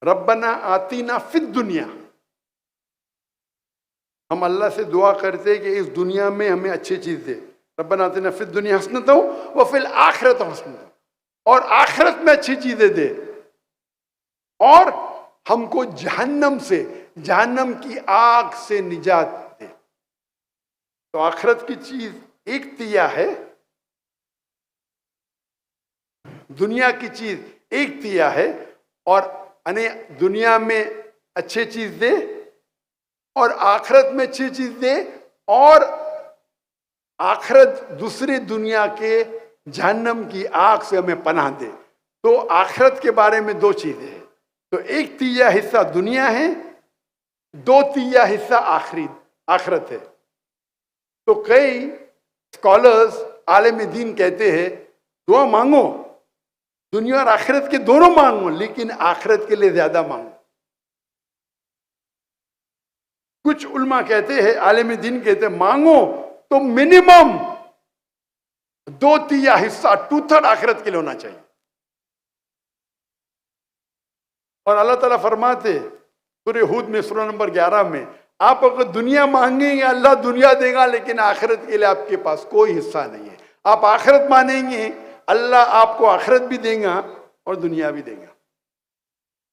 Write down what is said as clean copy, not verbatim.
रब्बना आतीना फिद दुनिया, हम अल्लाह से दुआ करते हैं कि इस दुनिया में हमें अच्छी चीज दे। रब्बना आतीना फिद दुनिया हसनतौ व फिल आखिरत हसनतौ, और आखिरत में अच्छी चीजें दे, और हमको जहन्नम से, जहन्नम की आग से निजात दे। तो आखिरत की चीज एक तिया है, दुनिया की चीज एक तिया है, और अने दुनिया में अच्छी चीज दे और आखिरत में अच्छी चीज दे, और आखिरत दूसरी दुनिया के जहन्नम की आग से हमें पनाह दे। तो आखिरत के बारे में दो चीजें हैं। तो एक तिया हिस्सा दुनिया है, दो तिया हिस्सा आखिरत है। तो कई स्कॉलर्स आलिम दीन कहते हैं दुआ मांगो, दुनिया और आखिरत के दोनों मांगो, लेकिन आखिरत के लिए ज्यादा मांगो। कुछ उल्मा कहते हैं, आलिम दीन कहते हैं मांगो तो मिनिमम दो तिया हिस्सा, 2/3 आखिरत के लिए होना चाहिए। और अल्लाह ताला फरमाते सूरह हूद में सूरह नंबर 11 में, आप अगर दुनिया मांगेंगे अल्लाह दुनिया देगा, लेकिन आखिरत के लिए आपके पास कोई हिस्सा नहीं है। आप आखिरत मांगेंगे अल्लाह आपको आखिरत भी देगा और दुनिया भी देगा।